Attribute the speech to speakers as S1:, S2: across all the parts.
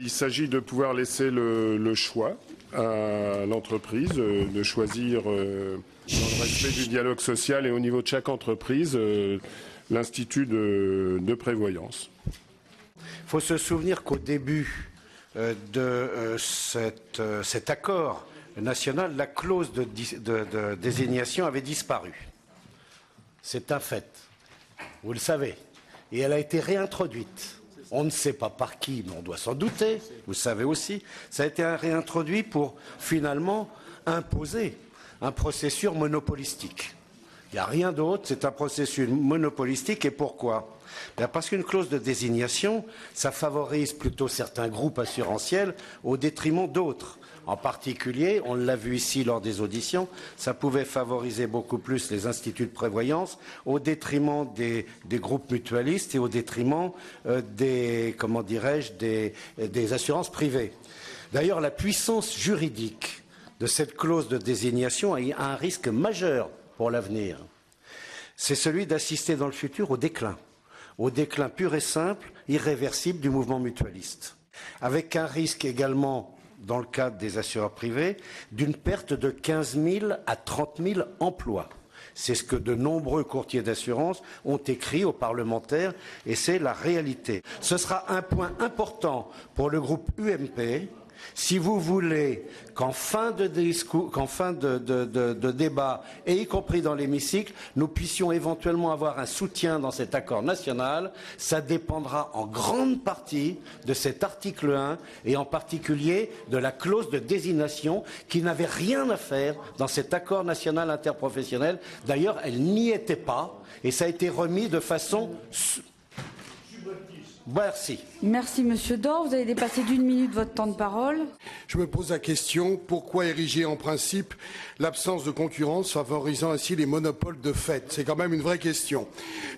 S1: Il s'agit de pouvoir laisser le choix à l'entreprise de choisir, dans le respect du dialogue social et au niveau de chaque entreprise, l'institut de prévoyance.
S2: Il faut se souvenir qu'au début de cet accord national, la clause de désignation avait disparu. C'est un fait, vous le savez, et elle a été réintroduite. On ne sait pas par qui, mais on doit s'en douter, vous le savez aussi. Ça a été réintroduit pour finalement imposer un processus monopolistique. Il n'y a rien d'autre, c'est un processus monopolistique. Et pourquoi ? Parce qu'une clause de désignation, ça favorise plutôt certains groupes assurantiels au détriment d'autres. En particulier, on l'a vu ici lors des auditions, ça pouvait favoriser beaucoup plus les instituts de prévoyance au détriment des groupes mutualistes et au détriment des assurances privées. D'ailleurs, la puissance juridique de cette clause de désignation a un risque majeur pour l'avenir. C'est celui d'assister dans le futur au déclin pur et simple, irréversible du mouvement mutualiste, avec un risque également, dans le cadre des assureurs privés, d'une perte de 15 000 à 30 000 emplois. C'est ce que de nombreux courtiers d'assurance ont écrit aux parlementaires et c'est la réalité. Ce sera un point important pour le groupe UMP si vous voulez qu'en fin de débat, et y compris dans l'hémicycle, nous puissions éventuellement avoir un soutien dans cet accord national. Ça dépendra en grande partie de cet article 1 et en particulier de la clause de désignation qui n'avait rien à faire dans cet accord national interprofessionnel. D'ailleurs, elle n'y était pas et ça a été remis de façon... Merci.
S3: Merci Monsieur Dor. Vous avez dépassé d'1 minute votre temps de parole.
S4: Je me pose la question, pourquoi ériger en principe l'absence de concurrence favorisant ainsi les monopoles de fait? C'est quand même une vraie question.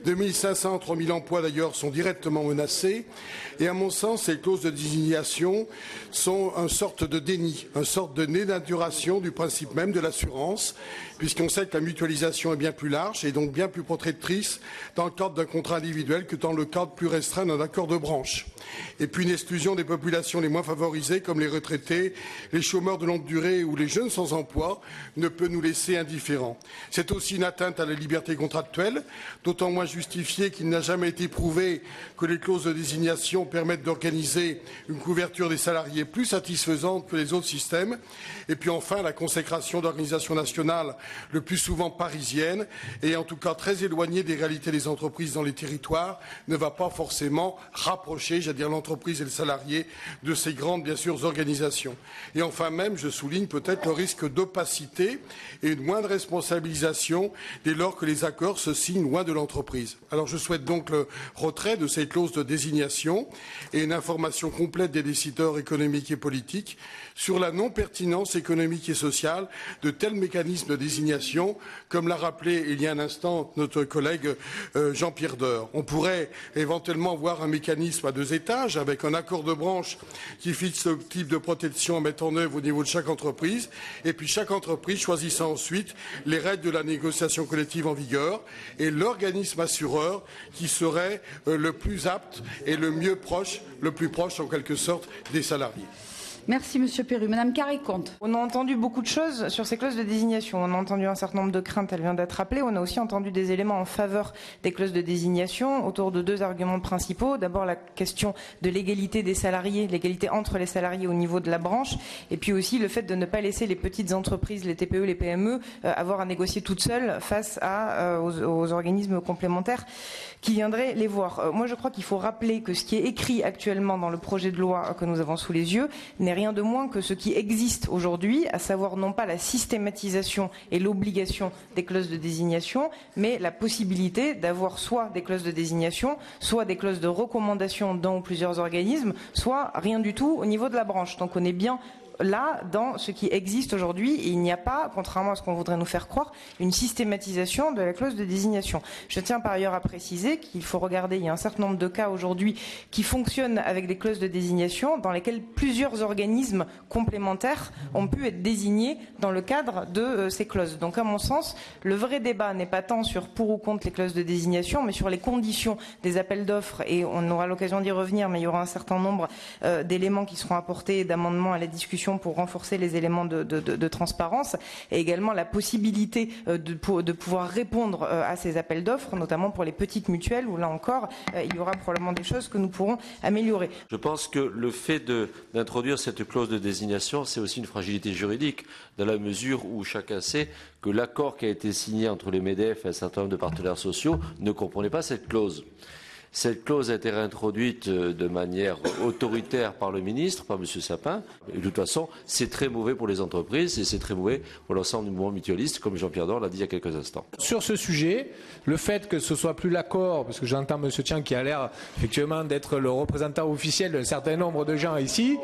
S4: 2500, 3000 emplois d'ailleurs sont directement menacés et à mon sens, ces clauses de désignation sont une sorte de déni, une sorte de dénaturation du principe même de l'assurance, puisqu'on sait que la mutualisation est bien plus large et donc bien plus protectrice dans le cadre d'un contrat individuel que dans le cadre plus restreint d'un accord de branche. Et puis une exclusion des populations les moins favorisées, comme les retraités, les chômeurs de longue durée ou les jeunes sans emploi, ne peut nous laisser indifférents. C'est aussi une atteinte à la liberté contractuelle, d'autant moins justifiée qu'il n'a jamais été prouvé que les clauses de désignation permettent d'organiser une couverture des salariés plus satisfaisante que les autres systèmes. Et puis enfin, la consécration d'organisations nationales, le plus souvent parisiennes, et en tout cas très éloignées des réalités des entreprises dans les territoires, ne va pas forcément rapprocher, j'allais dire, l'entreprise et le salarié de ces grandes, bien sûr, organisations. Et enfin même, je souligne peut-être le risque d'opacité et une moindre responsabilisation dès lors que les accords se signent loin de l'entreprise. Alors je souhaite donc le retrait de ces clauses de désignation et une information complète des décideurs économiques et politiques sur la non-pertinence économique et sociale de tels mécanismes de désignation, comme l'a rappelé il y a un instant notre collègue Jean-Pierre Deur. On pourrait éventuellement voir un mécanisme à 2 étages, avec un accord de branche qui fixe le type de protection à mettre en œuvre au niveau de chaque entreprise, et puis chaque entreprise choisissant ensuite les règles de la négociation collective en vigueur, et l'organisme assureur qui serait le plus apte et le plus proche en quelque sorte des salariés.
S3: Merci Monsieur Perru. Madame Carré-Comte.
S5: On a entendu beaucoup de choses sur ces clauses de désignation. On a entendu un certain nombre de craintes, elle vient d'être rappelée. On a aussi entendu des éléments en faveur des clauses de désignation autour de 2 arguments principaux. D'abord la question de l'égalité des salariés, l'égalité entre les salariés au niveau de la branche, et puis aussi le fait de ne pas laisser les petites entreprises, les TPE, les PME, avoir à négocier toutes seules face aux organismes complémentaires qui viendraient les voir. Moi je crois qu'il faut rappeler que ce qui est écrit actuellement dans le projet de loi que nous avons sous les yeux n'est rien de moins que ce qui existe aujourd'hui, à savoir non pas la systématisation et l'obligation des clauses de désignation, mais la possibilité d'avoir soit des clauses de désignation, soit des clauses de recommandation dans plusieurs organismes, soit rien du tout au niveau de la branche. Donc on est bien là dans ce qui existe aujourd'hui. Il n'y a pas, contrairement à ce qu'on voudrait nous faire croire, une systématisation de la clause de désignation. Je tiens par ailleurs à préciser qu'il faut regarder, il y a un certain nombre de cas aujourd'hui qui fonctionnent avec des clauses de désignation dans lesquelles plusieurs organismes complémentaires ont pu être désignés dans le cadre de ces clauses. Donc à mon sens, le vrai débat n'est pas tant sur pour ou contre les clauses de désignation, mais sur les conditions des appels d'offres, et on aura l'occasion d'y revenir, mais il y aura un certain nombre d'éléments qui seront apportés, d'amendements à la discussion pour renforcer les éléments de transparence, et également la possibilité de pouvoir répondre à ces appels d'offres, notamment pour les petites mutuelles, où là encore, il y aura probablement des choses que nous pourrons améliorer.
S6: Je pense que le fait d'introduire cette clause de désignation, c'est aussi une fragilité juridique, dans la mesure où chacun sait que l'accord qui a été signé entre les MEDEF et un certain nombre de partenaires sociaux ne comprenait pas cette clause. Cette clause a été réintroduite de manière autoritaire par le ministre, par M. Sapin. Et de toute façon, c'est très mauvais pour les entreprises et c'est très mauvais pour l'ensemble du mouvement mutualiste, comme Jean-Pierre Door l'a dit il y a quelques instants.
S7: Sur ce sujet, le fait que ce soit plus l'accord, parce que j'entends M. Tian qui a l'air effectivement d'être le représentant officiel d'un certain nombre de gens ici,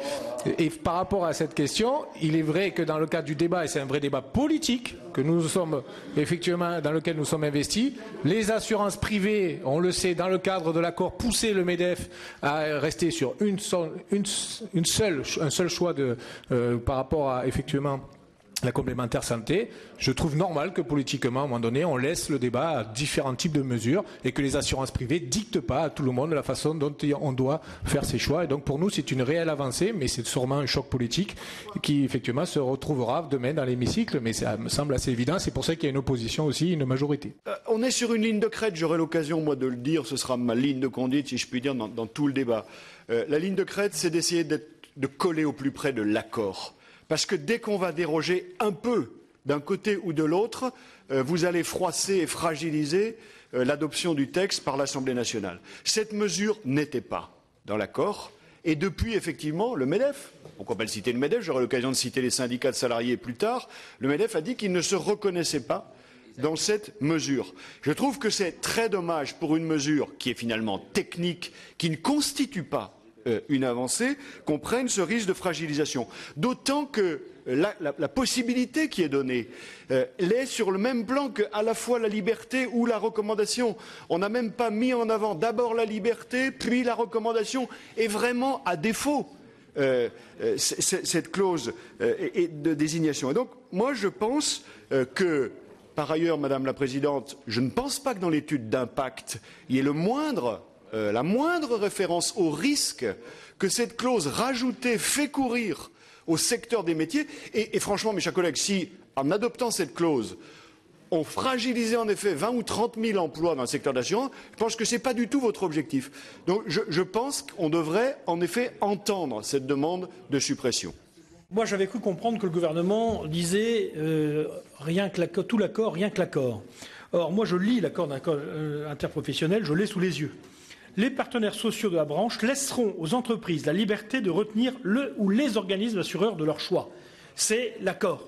S7: et par rapport à cette question, il est vrai que dans le cadre du débat, et c'est un vrai débat politique, que nous sommes effectivement dans lequel nous sommes investis, les assurances privées, on le sait, dans le cadre de l'accord, pousser le MEDEF à rester sur un seul choix par rapport à effectivement la complémentaire santé. Je trouve normal que politiquement, à un moment donné, on laisse le débat à différents types de mesures et que les assurances privées dictent pas à tout le monde la façon dont on doit faire ses choix. Et donc pour nous, c'est une réelle avancée, mais c'est sûrement un choc politique qui effectivement se retrouvera demain dans l'hémicycle. Mais ça me semble assez évident. C'est pour ça qu'il y a une opposition aussi, une majorité.
S8: On est sur une ligne de crête. J'aurai l'occasion, moi, de le dire. Ce sera ma ligne de conduite, si je puis dire, dans tout le débat. La ligne de crête, c'est d'essayer de coller au plus près de l'accord. Parce que dès qu'on va déroger un peu d'un côté ou de l'autre, vous allez froisser et fragiliser l'adoption du texte par l'Assemblée nationale. Cette mesure n'était pas dans l'accord. Et depuis, effectivement, le MEDEF, pourquoi pas le citer le MEDEF, j'aurai l'occasion de citer les syndicats de salariés plus tard, le MEDEF a dit qu'il ne se reconnaissait pas dans cette mesure. Je trouve que c'est très dommage pour une mesure qui est finalement technique, qui ne constitue pas une avancée, qu'on prenne ce risque de fragilisation. D'autant que la possibilité qui est donnée, elle est sur le même plan qu'à la fois la liberté ou la recommandation. On n'a même pas mis en avant d'abord la liberté, puis la recommandation, et vraiment à défaut cette clause de désignation. Et donc, moi, je pense que, par ailleurs, Madame la Présidente, je ne pense pas que dans l'étude d'impact, il y ait la moindre référence au risque que cette clause rajoutée fait courir au secteur des métiers. Et franchement, mes chers collègues, si, en adoptant cette clause, on fragilisait en effet 20 ou 30 000 emplois dans le secteur de l'assurance, je pense que ce n'est pas du tout votre objectif. Donc je pense qu'on devrait en effet entendre cette demande de suppression.
S9: Moi, j'avais cru comprendre que le gouvernement disait tout l'accord, rien que l'accord. Or, moi, je lis l'accord interprofessionnel, je l'ai sous les yeux. Les partenaires sociaux de la branche laisseront aux entreprises la liberté de retenir le ou les organismes assureurs de leur choix. C'est l'accord.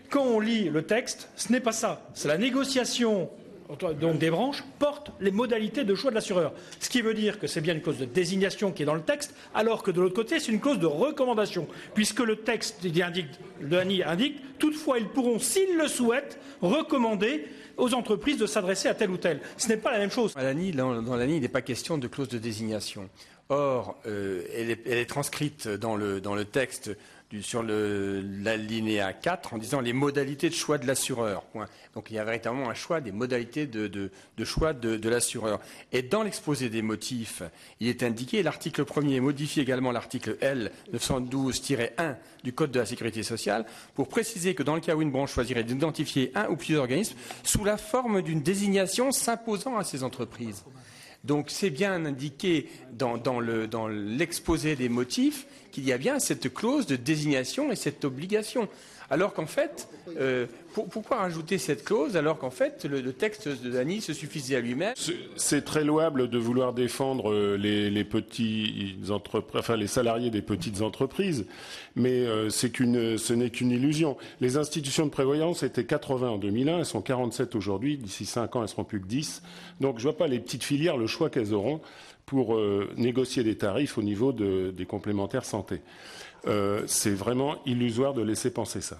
S9: Quand on lit le texte, ce n'est pas ça. C'est la négociation donc des branches porte les modalités de choix de l'assureur. Ce qui veut dire que c'est bien une clause de désignation qui est dans le texte, alors que de l'autre côté, c'est une clause de recommandation. Puisque le texte de l'ANI indique, toutefois, ils pourront, s'ils le souhaitent, recommander aux entreprises de s'adresser à tel ou tel. Ce n'est pas la même chose.
S10: Dans l'ANI, il n'est pas question de clause de désignation. Or, elle est transcrite dans le texte sur l'alinéa 4 en disant les modalités de choix de l'assureur. Point. Donc il y a véritablement un choix des modalités de choix de l'assureur. Et dans l'exposé des motifs, il est indiqué, l'article 1er modifie également l'article L 912-1 du Code de la Sécurité sociale pour préciser que dans le cas où une branche choisirait d'identifier un ou plusieurs organismes sous la forme d'une désignation s'imposant à ces entreprises. Donc c'est bien indiqué dans l'exposé des motifs qu'il y a bien cette clause de désignation et cette obligation. Alors qu'en fait, pourquoi rajouter cette clause alors qu'en fait le texte de l'ANI se suffisait à lui-même?
S1: C'est très louable de vouloir défendre les petits entreprises, enfin les salariés des petites entreprises, mais ce n'est qu'une illusion. Les institutions de prévoyance étaient 80 en 2001, elles sont 47 aujourd'hui. D'ici 5 ans, elles seront plus que 10. Donc je vois pas les petites filières le choix qu'elles auront. pour négocier des tarifs au niveau des complémentaires santé. C'est vraiment illusoire de laisser penser ça.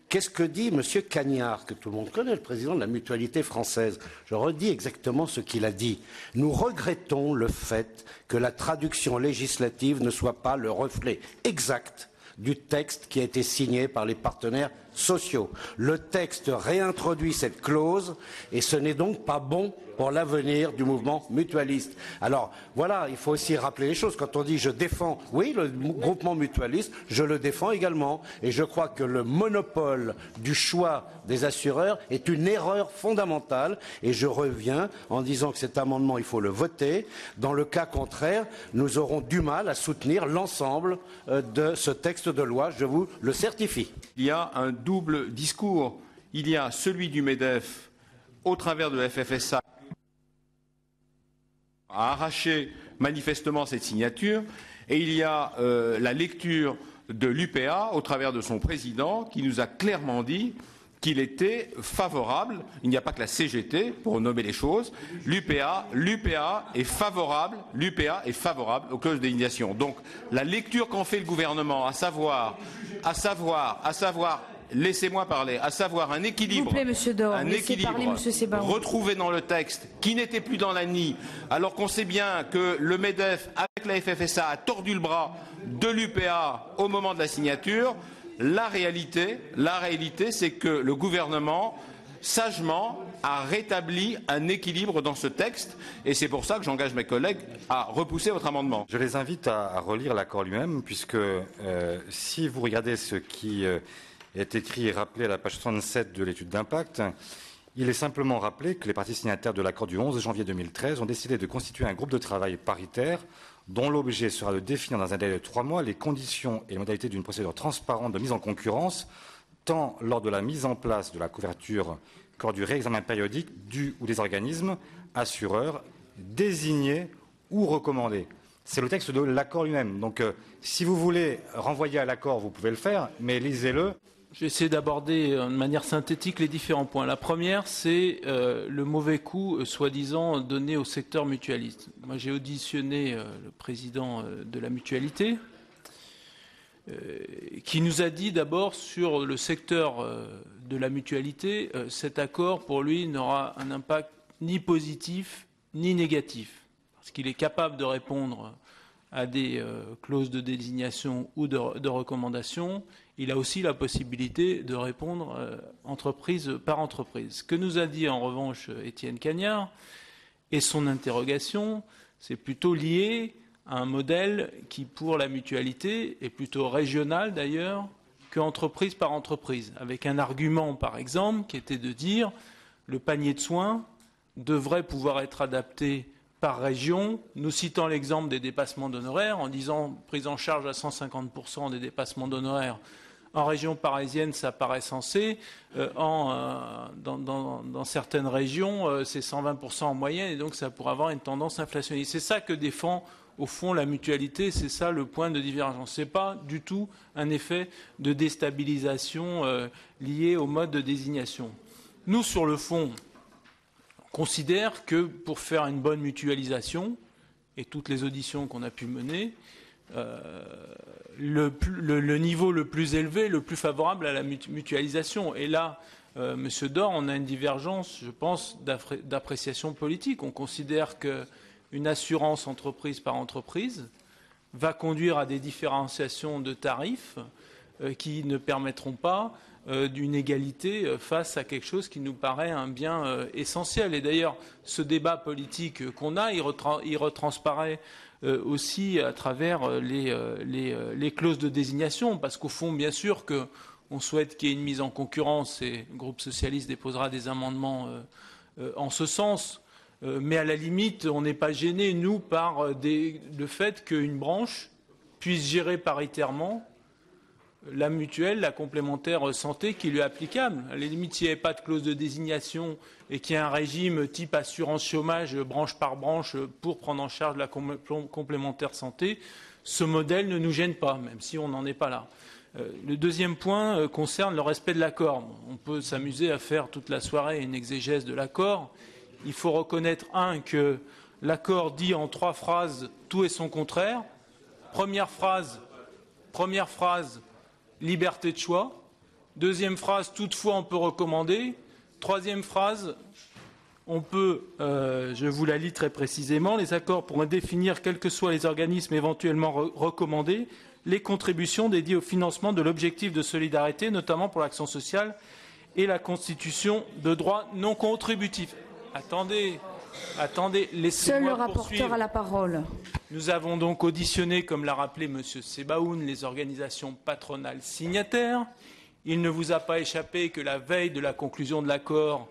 S2: Qu'est-ce que dit M. Cagnard, que tout le monde connaît, le président de la Mutualité française? Je redis exactement ce qu'il a dit. Nous regrettons le fait que la traduction législative ne soit pas le reflet exact du texte qui a été signé par les partenaires sociaux. Le texte réintroduit cette clause et ce n'est donc pas bon pour l'avenir du mouvement mutualiste. Alors voilà, il faut aussi rappeler les choses. Quand on dit je défends, oui, le groupement mutualiste, je le défends également. Et je crois que le monopole du choix des assureurs est une erreur fondamentale. Et je reviens en disant que cet amendement, il faut le voter. Dans le cas contraire, nous aurons du mal à soutenir l'ensemble de ce texte de loi, je vous le certifie.
S11: Il y a un double discours. Il y a celui du MEDEF au travers de la FFSA a arraché manifestement cette signature, et il y a la lecture de l'UPA au travers de son président qui nous a clairement dit qu'il était favorable, il n'y a pas que la CGT pour nommer les choses, l'UPA est favorable aux clauses d'indignation. Donc la lecture qu'en fait le gouvernement, à savoir laissez-moi parler, à savoir un équilibre, retrouvé dans le texte qui n'était plus dans l'ANI, alors qu'on sait bien que le MEDEF, avec la FFSA, a tordu le bras de l'UPA au moment de la signature. La réalité, c'est que le gouvernement, sagement, a rétabli un équilibre dans ce texte, et c'est pour ça que j'engage mes collègues à repousser votre amendement.
S12: Je les invite à relire l'accord lui-même, puisque si vous regardez ce qui est écrit et rappelé à la page 67 de l'étude d'impact, il est simplement rappelé que les parties signataires de l'accord du 11 janvier 2013 ont décidé de constituer un groupe de travail paritaire dont l'objet sera de définir dans un délai de 3 mois les conditions et les modalités d'une procédure transparente de mise en concurrence, tant lors de la mise en place de la couverture que lors du réexamen périodique du ou des organismes assureurs désignés ou recommandés. C'est le texte de l'accord lui-même. Donc, si vous voulez renvoyer à l'accord, vous pouvez le faire, mais lisez-le.
S13: Je vais essayer d'aborder de manière synthétique les différents points. La première, c'est le mauvais coup, soi-disant, donné au secteur mutualiste. Moi, j'ai auditionné le président de la mutualité, qui nous a dit d'abord sur le secteur de la mutualité, cet accord, pour lui, n'aura un impact ni positif ni négatif. Parce qu'il est capable de répondre à des clauses de désignation ou de recommandation. Il a aussi la possibilité de répondre entreprise par entreprise. Ce que nous a dit en revanche Étienne Cagnard et son interrogation, c'est plutôt lié à un modèle qui, pour la mutualité, est plutôt régional d'ailleurs qu'entreprise par entreprise, avec un argument par exemple qui était de dire le panier de soins devrait pouvoir être adapté par région, nous citant l'exemple des dépassements d'honoraires, en disant prise en charge à 150% des dépassements d'honoraires. En région parisienne, ça paraît sensé. Dans certaines régions, c'est 120% en moyenne, et donc ça pourrait avoir une tendance inflationniste. C'est ça que défend, au fond, la mutualité. C'est ça le point de divergence. Ce n'est pas du tout un effet de déstabilisation lié au mode de désignation. Nous, sur le fond, considère que pour faire une bonne mutualisation, et toutes les auditions qu'on a pu mener, le niveau le plus élevé, le plus favorable à la mutualisation. Et là, Monsieur Dor, on a une divergence, je pense, d'appréciation politique. On considère qu'une assurance entreprise par entreprise va conduire à des différenciations de tarifs qui ne permettront pas d'une égalité face à quelque chose qui nous paraît un bien essentiel. Et d'ailleurs, ce débat politique qu'on a, il retransparaît aussi à travers les clauses de désignation, parce qu'au fond, bien sûr qu'on souhaite qu'il y ait une mise en concurrence, et le groupe socialiste déposera des amendements en ce sens. Mais à la limite, on n'est pas gêné, nous, par le fait qu'une branche puisse gérer paritairement la mutuelle, la complémentaire santé qui lui est applicable. À la limite, s'il n'y avait pas de clause de désignation et qu'il y a un régime type assurance chômage, branche par branche, pour prendre en charge la complémentaire santé, ce modèle ne nous gêne pas, même si on n'en est pas là. Le deuxième point concerne le respect de l'accord. On peut s'amuser à faire toute la soirée une exégèse de l'accord. Il faut reconnaître, que L'accord dit en 3 phrases tout et son contraire. Première phrase, liberté de choix. Deuxième phrase, toutefois on peut recommander. Troisième phrase, on peut, je vous la lis très précisément, les accords pourront définir, quels que soient les organismes éventuellement recommandés, les contributions dédiées au financement de l'objectif de solidarité, notamment pour l'action sociale et la constitution de droits non contributifs. Attendez, laissez-moi
S3: Seul le rapporteur
S13: poursuivre.
S3: a la parole.
S13: Nous avons donc auditionné, comme l'a rappelé M. Sebaoun, les organisations patronales signataires. Il ne vous a pas échappé que la veille de la conclusion de l'accord,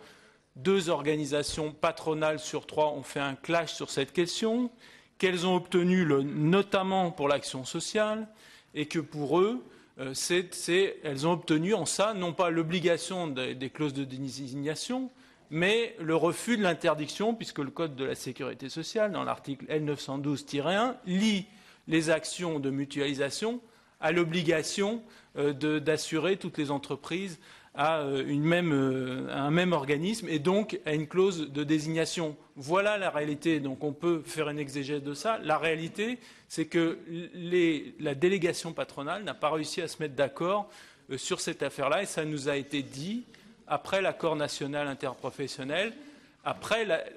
S13: 2 organisations patronales sur 3 ont fait un clash sur cette question, qu'elles ont obtenu notamment pour l'action sociale, et que pour eux, elles ont obtenu en ça, non pas l'obligation des clauses de désignation, mais le refus de l'interdiction, puisque le Code de la sécurité sociale, dans l'article L912-1, lie les actions de mutualisation à l'obligation d'assurer toutes les entreprises à un même organisme et donc à une clause de désignation. Voilà la réalité. Donc on peut faire une exégèse de ça. La réalité, c'est que la délégation patronale n'a pas réussi à se mettre d'accord sur cette affaire-là et ça nous a été dit après l'accord national interprofessionnel.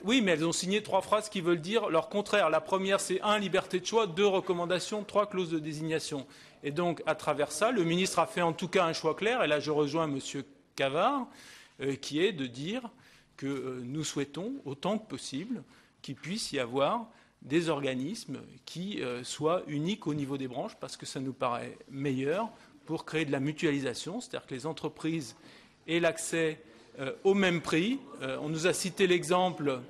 S13: Oui, mais elles ont signé 3 phrases qui veulent dire leur contraire. La première, c'est 1, liberté de choix, 2, recommandations, 3, clause de désignation. Et donc, à travers ça, le ministre a fait en tout cas un choix clair, et là je rejoins M. Cavard, qui est de dire que nous souhaitons, autant que possible, qu'il puisse y avoir des organismes qui soient uniques au niveau des branches, parce que ça nous paraît meilleur pour créer de la mutualisation, c'est-à-dire que les entreprises aient l'accès au même prix. On nous a cité l'exemple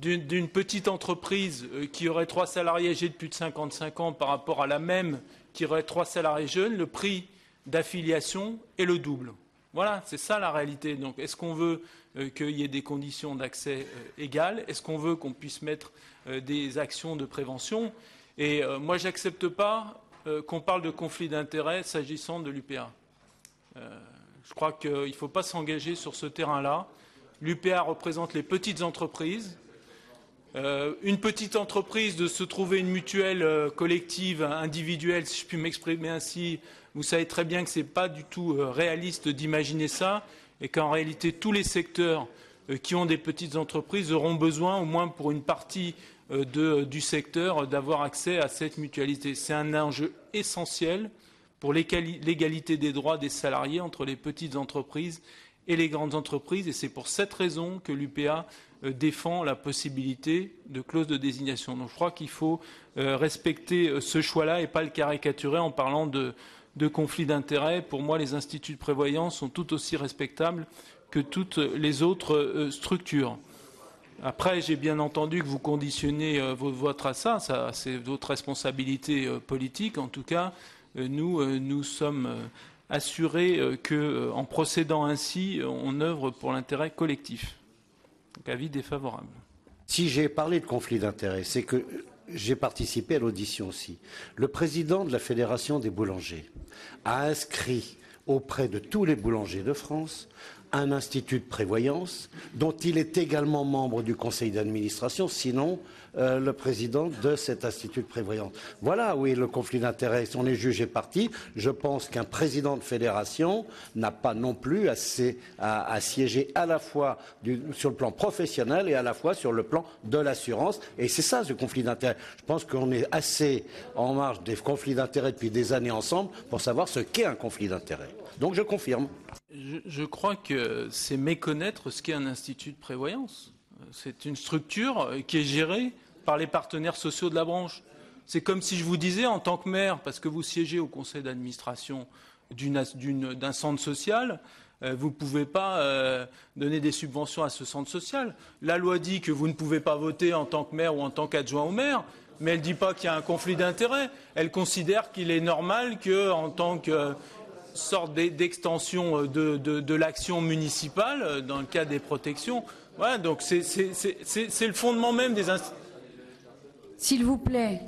S13: d'une petite entreprise qui aurait 3 salariés âgés de plus de 55 ans par rapport à la même qui aurait 3 salariés jeunes. Le prix d'affiliation est le double. Voilà, c'est ça la réalité. Donc, est-ce qu'on veut qu'il y ait des conditions d'accès égales? Est-ce qu'on veut qu'on puisse mettre des actions de prévention? Et moi, je n'accepte pas qu'on parle de conflit d'intérêts s'agissant de l'UPA. Je crois qu'il ne faut pas s'engager sur ce terrain-là. L'UPA représente les petites entreprises. Une petite entreprise de se trouver une mutuelle collective, individuelle, si je puis m'exprimer ainsi, vous savez très bien que ce n'est pas du tout réaliste d'imaginer ça et qu'en réalité tous les secteurs qui ont des petites entreprises auront besoin, au moins pour une partie du secteur, d'avoir accès à cette mutualité. C'est un enjeu essentiel pour l'égalité des droits des salariés entre les petites entreprises et les grandes entreprises. Et c'est pour cette raison que l'UPA défend la possibilité de clause de désignation. Donc je crois qu'il faut respecter ce choix-là et pas le caricaturer en parlant de conflit d'intérêts. Pour moi, les instituts de prévoyance sont tout aussi respectables que toutes les autres structures. Après, j'ai bien entendu que vous conditionnez votre vote à ça. C'est votre responsabilité politique. En tout cas, nous sommes assurés qu'en procédant ainsi, on œuvre pour l'intérêt collectif. Donc, avis défavorable.
S2: Si j'ai parlé de conflit d'intérêts, c'est que j'ai participé à l'audition aussi. Le président de la Fédération des boulangers a inscrit auprès de tous les boulangers de France un institut de prévoyance dont il est également membre du conseil d'administration, sinon le président de cet institut de prévoyance. Voilà où est le conflit d'intérêts. On est juge et partie. Je pense qu'un président de fédération n'a pas non plus à siéger à la fois sur le plan professionnel et à la fois sur le plan de l'assurance. Et c'est ça ce conflit d'intérêts. Je pense qu'on est assez en marge des conflits d'intérêts depuis des années ensemble pour savoir ce qu'est un conflit d'intérêts. Donc je confirme.
S13: Je crois que c'est méconnaître ce qu'est un institut de prévoyance. C'est une structure qui est gérée par les partenaires sociaux de la branche. C'est comme si je vous disais, en tant que maire, parce que vous siégez au conseil d'administration d'un centre social, vous ne pouvez pas donner des subventions à ce centre social. La loi dit que vous ne pouvez pas voter en tant que maire ou en tant qu'adjoint au maire, mais elle ne dit pas qu'il y a un conflit d'intérêts. Elle considère qu'il est normal qu'en tant que sorte d'extension de l'action municipale, dans le cas des protections. Voilà, donc c'est le fondement même des instituts.
S3: S'il vous plaît.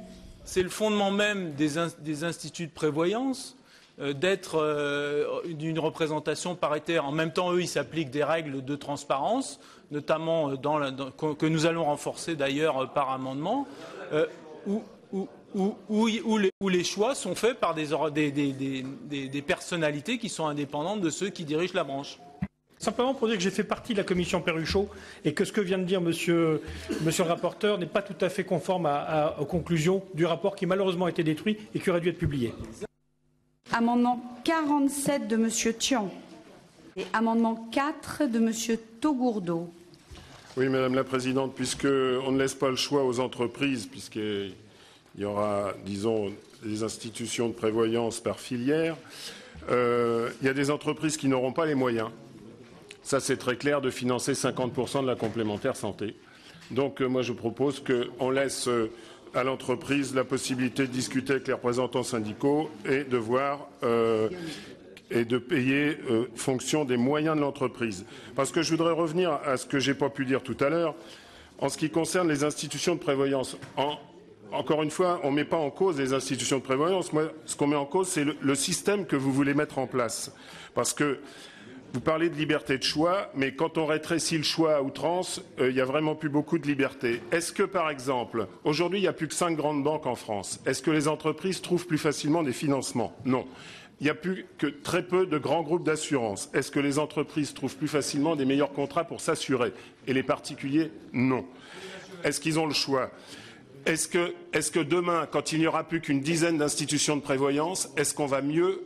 S13: C'est le fondement même des instituts de prévoyance d'être d'une représentation paritaire. En même temps, eux, ils s'appliquent des règles de transparence, notamment que nous allons renforcer d'ailleurs par amendement, où les choix sont faits par des personnalités qui sont indépendantes de ceux qui dirigent la branche.
S9: Simplement pour dire que j'ai fait partie de la commission Perruchot et que ce que vient de dire monsieur le rapporteur n'est pas tout à fait conforme aux conclusions du rapport qui malheureusement a été détruit et qui aurait dû être publié.
S3: Amendement 47 de monsieur Thian et amendement 4 de monsieur Taugourdeau.
S1: Oui, Madame la Présidente, puisqu'on ne laisse pas le choix aux entreprises, puisqu'il y aura, disons, des institutions de prévoyance par filière, il y a des entreprises qui n'auront pas les moyens. Ça, c'est très clair, de financer 50% de la complémentaire santé. Donc, moi, je propose qu'on laisse à l'entreprise la possibilité de discuter avec les représentants syndicaux et de voir et de payer fonction des moyens de l'entreprise. Parce que je voudrais revenir à ce que je n'ai pas pu dire tout à l'heure, en ce qui concerne les institutions de prévoyance. Encore une fois, on ne met pas en cause les institutions de prévoyance. Moi, ce qu'on met en cause, c'est le système que vous voulez mettre en place. Parce que vous parlez de liberté de choix, mais quand on rétrécit le choix à outrance, il n'y a vraiment plus beaucoup de liberté. Est-ce que, par exemple, aujourd'hui, il n'y a plus que 5 grandes banques en France. Est-ce que les entreprises trouvent plus facilement des financements? Non. Il n'y a plus que très peu de grands groupes d'assurance. Est-ce que les entreprises trouvent plus facilement des meilleurs contrats pour s'assurer? Et les particuliers? Non. Est-ce qu'ils ont le choix? Est-ce que demain, quand il n'y aura plus qu'une dizaine d'institutions de prévoyance, est-ce qu'on va mieux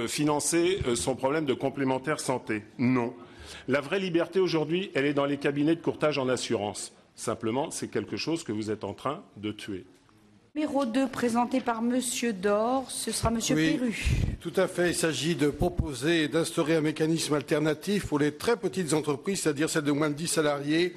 S1: financer son problème de complémentaire santé? Non. La vraie liberté aujourd'hui, elle est dans les cabinets de courtage en assurance. Simplement, c'est quelque chose que vous êtes en train de tuer.
S3: Numéro 2, présenté par monsieur Dor, ce sera monsieur Perru.
S4: Tout à fait. Il s'agit de proposer et d'instaurer un mécanisme alternatif pour les très petites entreprises, c'est-à-dire celles de moins de 10 salariés,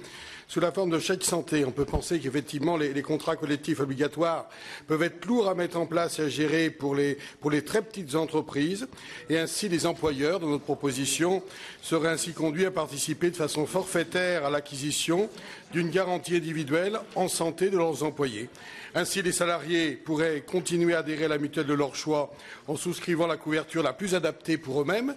S4: sous la forme de chèque santé. On peut penser qu'effectivement les contrats collectifs obligatoires peuvent être lourds à mettre en place et à gérer pour les très petites entreprises, et ainsi les employeurs, dans notre proposition, seraient ainsi conduits à participer de façon forfaitaire à l'acquisition d'une garantie individuelle en santé de leurs employés. Ainsi, les salariés pourraient continuer à adhérer à la mutuelle de leur choix en souscrivant la couverture la plus adaptée pour eux-mêmes,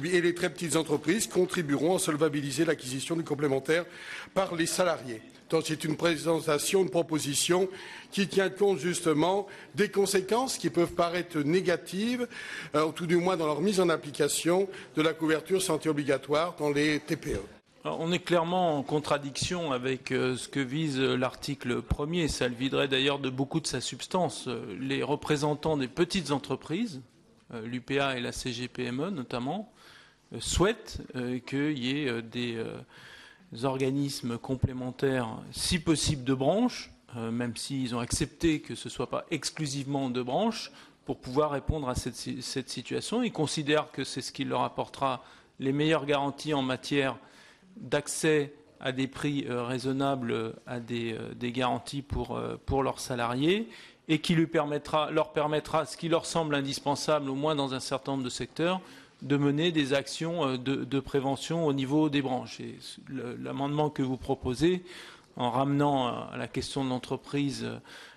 S4: et les très petites entreprises contribueront à solvabiliser l'acquisition du complémentaire par les salariés. Donc c'est une présentation, une proposition qui tient compte justement des conséquences qui peuvent paraître négatives, ou tout du moins dans leur mise en application de la couverture santé obligatoire dans les TPE.
S13: Alors, on est clairement en contradiction avec ce que vise l'article 1er. Ça le viderait d'ailleurs de beaucoup de sa substance. Les représentants des petites entreprises, l'UPA et la CGPME notamment, souhaitent qu'il y ait des organismes complémentaires, si possible de branche, même s'ils ont accepté que ce ne soit pas exclusivement de branche, pour pouvoir répondre à cette situation. Ils considèrent que c'est ce qui leur apportera les meilleures garanties en matière d'accès à des prix raisonnables, à des garanties pour leurs salariés, et qui leur permettra, ce qui leur semble indispensable, au moins dans un certain nombre de secteurs, de mener des actions de prévention au niveau des branches. Et l'amendement que vous proposez, en ramenant à la question de l'entreprise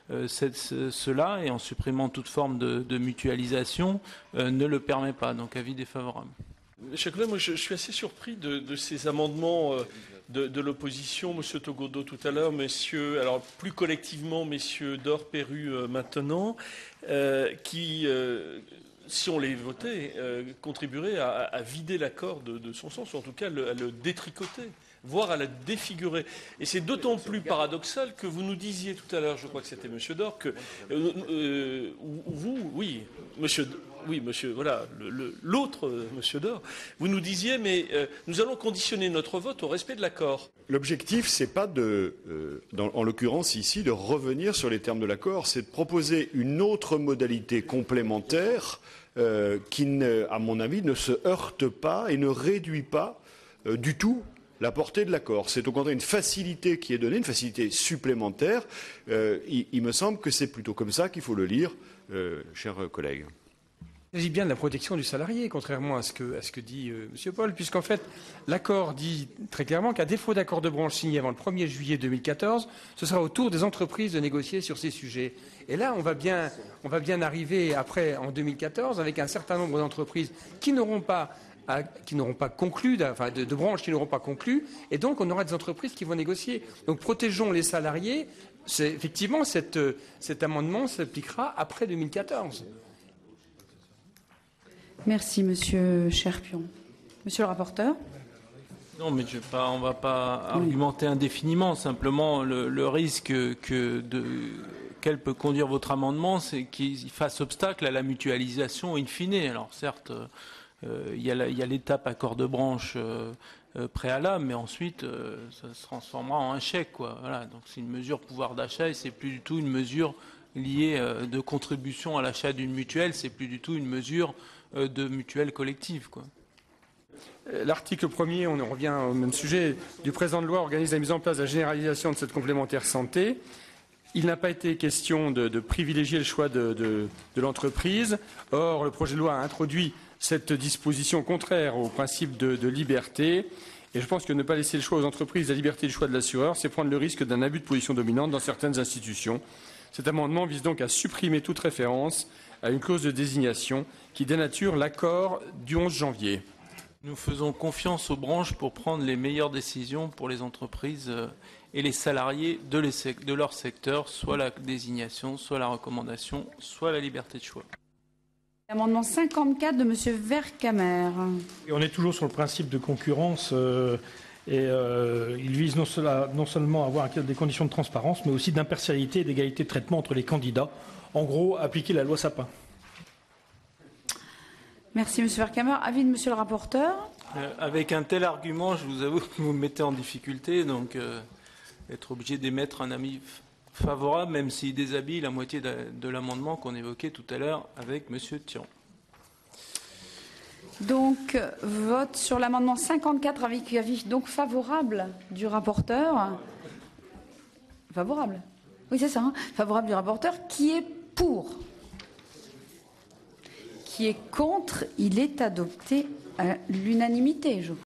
S13: cela et en supprimant toute forme de mutualisation, ne le permet pas. Donc avis défavorable.
S14: Chers collègues, moi je suis assez surpris de ces amendements de l'opposition, Monsieur Taugourdeau tout à l'heure, alors plus collectivement, messieurs Dor, Perru maintenant, qui, si on les votait, contribueraient à vider l'accord de son sens, ou en tout cas à le détricoter, voire à la défigurer. Et c'est d'autant plus paradoxal que vous nous disiez tout à l'heure, je crois que c'était Monsieur Dor, que l'autre Monsieur Dor, vous nous disiez, mais nous allons conditionner notre vote au respect de l'accord.
S8: L'objectif, c'est pas en l'occurrence ici, de revenir sur les termes de l'accord, c'est de proposer une autre modalité complémentaire qui, à mon avis, ne se heurte pas et ne réduit pas du tout la portée de l'accord. C'est au contraire une facilité qui est donnée, une facilité supplémentaire. Il me semble que c'est plutôt comme ça qu'il faut le lire, chers collègues.
S10: Il s'agit bien de la protection du salarié, contrairement à ce que dit M. Paul, puisqu'en fait, l'accord dit très clairement qu'à défaut d'accord de branche signé avant le 1er juillet 2014, ce sera au tour des entreprises de négocier sur ces sujets. Et là, on va bien arriver après, en 2014, avec un certain nombre d'entreprises qui n'auront pas conclu, de branches qui n'auront pas conclu, et donc on aura des entreprises qui vont négocier. Donc protégeons les salariés. Effectivement, cet amendement s'appliquera après 2014.
S3: Merci, Monsieur Cherpion. Monsieur le rapporteur.
S13: Non, mais on ne va pas argumenter indéfiniment. Simplement, le risque qu'elle peut conduire votre amendement, c'est qu'il fasse obstacle à la mutualisation in fine. Alors certes, il y a l'étape accord de branche préalable, mais ensuite, ça se transformera en un chèque, quoi. Voilà. Donc c'est une mesure pouvoir d'achat et c'est plus du tout une mesure liée de contribution à l'achat d'une mutuelle. C'est plus du tout une mesure de mutuelle collective, quoi.
S10: L'article 1er, on revient au même sujet, du présent de loi organise la mise en place de la généralisation de cette complémentaire santé. Il n'a pas été question de privilégier le choix de l'entreprise. Or, le projet de loi a introduit cette disposition contraire au principe de liberté. Et je pense que ne pas laisser le choix aux entreprises, la liberté du choix de l'assureur, c'est prendre le risque d'un abus de position dominante dans certaines institutions. Cet amendement vise donc à supprimer toute référence à une clause de désignation qui dénature l'accord du 11 janvier.
S13: Nous faisons confiance aux branches pour prendre les meilleures décisions pour les entreprises et les salariés de leur secteur, soit la désignation, soit la recommandation, soit la liberté de choix.
S3: Amendement 54 de Monsieur Vercamer.
S9: Et on est toujours sur le principe de concurrence il vise non seulement à avoir des conditions de transparence, mais aussi d'impartialité et d'égalité de traitement entre les candidats. En gros, appliquer la loi Sapin.
S3: Merci Monsieur Vercamer. Avis de Monsieur le rapporteur.
S13: Avec un tel argument, je vous avoue que vous me mettez en difficulté, donc être obligé d'émettre un avis favorable, même s'il déshabille la moitié de l'amendement qu'on évoquait tout à l'heure avec Monsieur Thion.
S3: Donc, vote sur l'amendement 54 avec avis donc favorable du rapporteur. Favorable. Oui, c'est ça. Hein, favorable du rapporteur. Qui est pour? Qui est contre? Il est adopté à l'unanimité, je crois.